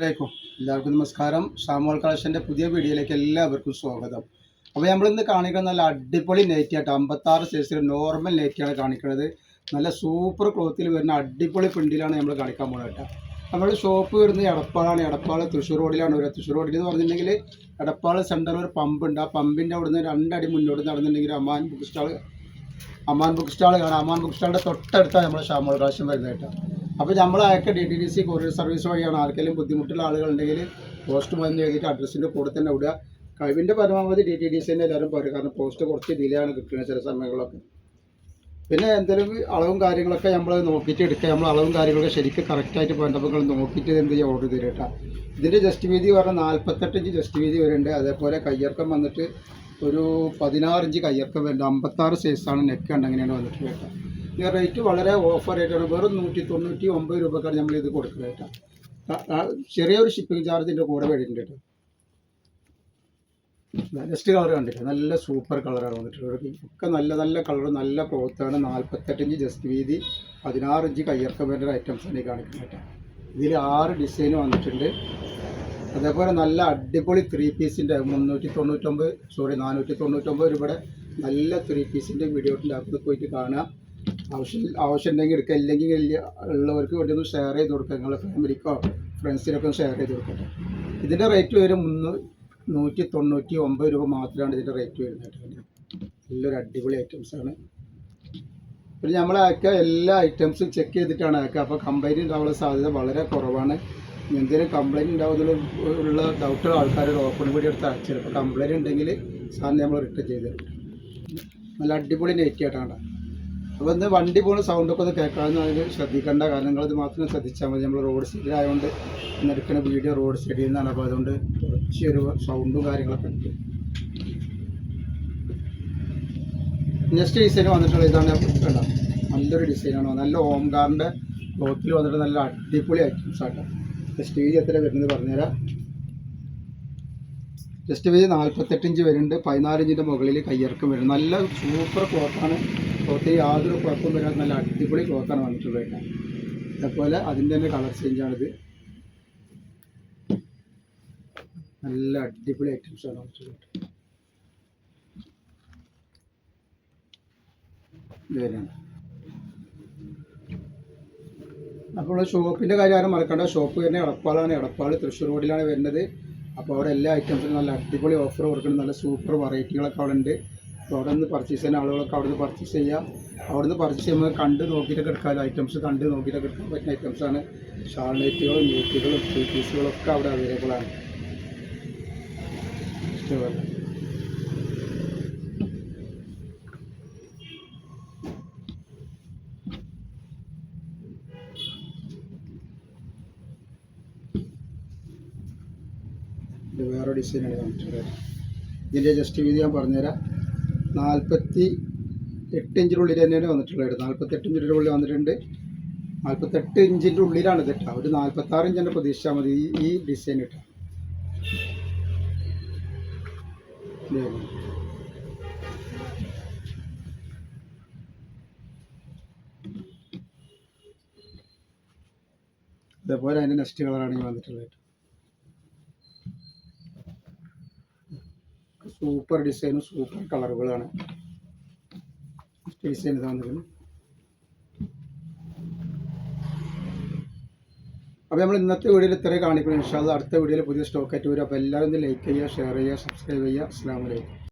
അസ്സലാമലൈക്കും. എല്ലാവർക്കും നമസ്കാരം. ഷാമോൾ കളക്ഷൻ്റെ പുതിയ വീഡിയോയിലേക്ക് എല്ലാവർക്കും സ്വാഗതം. അപ്പോൾ നമ്മളിന്ന് കാണിക്കുന്നത് നല്ല അടിപൊളി നൈറ്റി ആട്ടോ. 56 സൈസിൽ നോർമൽ നൈറ്റിയാണ് കാണിക്കുന്നത്. നല്ല സൂപ്പർ ക്ലോത്തിൽ വരുന്ന അടിപൊളി പ്രിൻറ്റിലാണ് നമ്മൾ കാണിക്കാൻ പോകുന്നത് കേട്ടോ. നമ്മുടെ ഷോപ്പ് വരുന്നത് എടപ്പാളാണ്. എടപ്പാൾ തൃശ്ശൂർ റോഡിലാണ് വരുന്നത്. തൃശ്ശൂർ റോഡിൽ എന്ന് പറഞ്ഞിട്ടുണ്ടെങ്കിൽ എടപ്പാൾ സെൻറ്ററിൽ ഒരു പമ്പുണ്ട്. ആ പമ്പിൻ്റെ അവിടുന്ന് 2 അടി മുന്നോട്ട് നടന്നിട്ടുണ്ടെങ്കിൽ അമ്മാൻ ബുക്ക് സ്റ്റാൾ കാണാം. അമ്മാൻ ബുക്ക് സ്റ്റാളിൻ്റെ തൊട്ടടുത്താണ് നമ്മുടെ ഷാമോൾ കളക്ഷൻ വരുന്നത് കേട്ടോ. അപ്പോൾ നമ്മൾ അയക്കുക DTDC കൊറിയർ സർവീസ് വഴിയാണ്. ആർക്കെങ്കിലും ബുദ്ധിമുട്ടുള്ള ആളുകളുണ്ടെങ്കിൽ പോസ്റ്റ് മരുന്ന് എഴുതിയിട്ട് അഡ്രസ്സിൻ്റെ കൂടെ തന്നെ വിടുക. കഴിവിൻ്റെ പരമാവധി DTDC തന്നെ എല്ലാവരും പറയും. കാരണം പോസ്റ്റ് കുറച്ച് ഡിലേ ആണ് കിട്ടുന്നത് ചില സമയങ്ങളൊക്കെ. പിന്നെ എന്തെങ്കിലും അളവും കാര്യങ്ങളൊക്കെ നമ്മൾ നോക്കിയിട്ട് എടുക്കുക. നമ്മൾ അളവും കാര്യങ്ങളൊക്കെ ശരിക്കും കറക്റ്റായിട്ട് വേണ്ടപ്പോൾ നോക്കിയിട്ട് എന്ത് ചെയ്യുക ഓർഡർ തരും കേട്ടോ. ഇതിൻ്റെ ജസ്റ്റ് വീതി പറഞ്ഞാൽ 48 ഇഞ്ച് ജസ്റ്റ് വീതി വരുന്നുണ്ട്. അതേപോലെ കയ്യിറക്കം വന്നിട്ട് ഒരു 16 ഇഞ്ച് കയ്യിറക്കം വരുന്നുണ്ട്. 56 സൈസാണ് നെക്ക് ഉണ്ട്. അങ്ങനെയാണ് വന്നിട്ട് കേട്ടോ. ഈ റേറ്റ് വളരെ ഓഫർ റേറ്റാണ്. വെറും 199 രൂപക്കാണ് നമ്മളിത് കൊടുക്കുന്നത് കേട്ടോ. ചെറിയൊരു ഷിപ്പിംഗ് ചാർജിൻ്റെ കൂടെ വരുന്നുണ്ട് കേട്ടോ. നെക്സ്റ്റ് കളർ കണ്ടിട്ട് നല്ല സൂപ്പർ കളറാണ് വന്നിട്ടുള്ളത്. ഒക്കെ നല്ല നല്ല കളർ നല്ല ക്ലോത്താണ്. 48 ഇഞ്ച് ജസ്റ്റ് വീതി 16 ഇഞ്ച് കയ്യിറക്കം വരുന്ന ഐറ്റംസാണ് ഈ കാണിക്കുന്നത് കേട്ടോ. ഇതിൽ 6 ഡിസൈൻ വന്നിട്ടുണ്ട്. അതേപോലെ നല്ല അടിപൊളി 3 പീസിൻ്റെ 499 രൂപയുടെ നല്ല 3 പീസിൻ്റെ വീഡിയോ ഉണ്ടാക്കുന്നത് പോയിട്ട് കാണാം. ആവശ്യമുണ്ടെങ്കിൽ എടുക്കുക. ഇല്ലെങ്കിൽ ഉള്ളവർക്ക് വേണ്ടി ഒന്ന് ഷെയർ ചെയ്ത് കൊടുക്കുക. നിങ്ങളുടെ ഫാമിലിക്കോ ഫ്രണ്ട്സിനൊക്കെ ഒന്ന് ഷെയർ ചെയ്ത് കൊടുക്കട്ടെ. ഇതിൻ്റെ റേറ്റ് വരും 199 രൂപ മാത്രമാണ് ഇതിൻ്റെ റേറ്റ് വരുന്നത്. നല്ലൊരു അടിപൊളി ഐറ്റംസാണ്. പിന്നെ നമ്മൾ അയക്കുക എല്ലാ ഐറ്റംസും ചെക്ക് ചെയ്തിട്ടാണ് അയക്കുക. അപ്പോൾ കംപ്ലൈൻറ്റ് ഉണ്ടാവാനുള്ള സാധ്യത വളരെ കുറവാണ്. എന്തെങ്കിലും കംപ്ലൈൻറ്റ് ഉണ്ടാവുന്നതിലുള്ള ഡൗട്ടുള്ള ആൾക്കാർ ഓപ്പൺ വീഡിയോ എടുത്ത് അയച്ചു. അപ്പോൾ കംപ്ലൈൻറ്റ് ഉണ്ടെങ്കിൽ സാറിന് നമ്മൾ റിട്ടേൺ ചെയ്ത് തരും. നല്ല അടിപൊളി നെറ്റ് ആയിട്ടാണ്. അപ്പോൾ ഇന്ന് വണ്ടി പോകുന്ന സൗണ്ടൊക്കെ ഒന്ന് കേൾക്കാമെന്ന് അതിൽ ശ്രദ്ധിക്കേണ്ട. കാരണം നിങ്ങളത് മാത്രം ശ്രദ്ധിച്ചാൽ മതി. നമ്മൾ റോഡ് സൈഡിലായതുകൊണ്ട് ഇന്ന് എടുക്കുന്ന വീഡിയോ റോഡ് സൈഡിൽ നിന്നാണ്. അപ്പോൾ അതുകൊണ്ട് കുറച്ചൊരു സൗണ്ടും കാര്യങ്ങളൊക്കെ ഉണ്ട്. നെക്സ്റ്റ് ഡിസൈൻ വന്നിട്ടുള്ള ഇതാണ്. കണ്ടോ, നല്ലൊരു ഡിസൈനാണ്. നല്ല ഓംകാറിൻ്റെ ക്ലോത്തിൽ വന്നിട്ട് നല്ല അടിപൊളി ഐറ്റംസ് ആട്ടോ. ജസ്റ്റ് വീതി എത്ര വരുന്നത് പറഞ്ഞുതരാം. ജസ്റ്റ് വീതി 48 ഇഞ്ച് വരുന്നുണ്ട്. 14 ഇഞ്ചിൻ്റെ മുകളിൽ കയ്യിറക്കം വരും. നല്ല സൂപ്പർ ക്ലോത്താണ്. ക്ലോത്തിൽ യാതൊരു കുഴപ്പം വരാത്ത നല്ല അടിപൊളി ക്ലോത്താണ് വന്നിട്ടുള്ളത് കേട്ടോ. അതേപോലെ അതിൻ്റെ തന്നെ കളർ ചേഞ്ചാണിത്. നല്ല അടിപൊളി ഐറ്റംസാണ് വന്നിട്ടുള്ളത്. ഇതാണ്. അപ്പോൾ ഷോപ്പിൻ്റെ കാര്യം ആരും മറക്കണ്ട. ഷോപ്പ് തന്നെ എടപ്പാളാണ്. എടപ്പാൾ തൃശ്ശൂർ റോഡിലാണ് വരുന്നത്. അപ്പോൾ അവിടെ എല്ലാ ഐറ്റംസിനും നല്ല അടിപൊളി ഓഫർ കൊടുക്കുന്നത്. നല്ല സൂപ്പർ വെറൈറ്റികളൊക്കെ അവിടെ ഉണ്ട്. അപ്പോൾ അവിടെ നിന്ന് പർച്ചേസ് ചെയ്യുന്ന ആളുകളൊക്കെ അവിടെ നിന്ന് പർച്ചേസ് ചെയ്യാം. അവിടെ നിന്ന് പർച്ചേസ് ചെയ്യുമ്പോൾ കണ്ട് നോക്കിയിട്ടൊക്കെ എടുക്കാമല്ലോ. ഐറ്റംസ് കണ്ട് നോക്കിയിട്ടൊക്കെ എടുക്കാൻ പറ്റുന്ന ഐറ്റംസാണ്. ഷാൾ നെറ്റുകളും നെറ്റുകളും 3 പീസുകളൊക്കെ അവിടെ അവൈലബിൾ ആണ്. ഇഷ്ടപോലെ ഇത് വേറെ ഡിസൈനാണ് കാണിച്ചിട്ടുള്ളത്. ഇതിൻ്റെ ജസ്റ്റ് വീതി ഞാൻ പറഞ്ഞുതരാം. 48 ഇഞ്ചിനുള്ളിൽ തന്നെയാണ് വന്നിട്ടുള്ളത്. 48 ഇഞ്ചിൻ്റെ ഉള്ളിൽ വന്നിട്ടുണ്ട്. 48 ഇഞ്ചിൻ്റെ ഉള്ളിലാണ് ഇത് കേട്ടോ. ഒരു 46 ഇഞ്ചിൻ്റെ പ്രതീക്ഷിച്ചാൽ മതി ഈ ഡിസൈൻ കേട്ടോ. ഇതേപോലെ അതിൻ്റെ നെക്സ്റ്റ് കളറാണ് ഈ വന്നിട്ടുള്ളത്. സൂപ്പർ ഡിസൈനും സൂപ്പർ കളറുകളാണ്. ഡിസൈൻ തന്നിരുന്നു. അപ്പോൾ നമ്മൾ ഇന്നത്തെ വീഡിയോയിൽ ഇത്രയും കാണിക്കണം. ഇൻഷാ അല്ലാഹ് അടുത്ത വീഡിയോയിൽ പുതിയ സ്റ്റോക്ക് ആയിട്ട് വരും. അപ്പോൾ എല്ലാവരും ഒന്ന് ലൈക്ക് ചെയ്യുക, ഷെയർ ചെയ്യുക, സബ്സ്ക്രൈബ് ചെയ്യുക. അസ്സലാമു അലൈക്കും.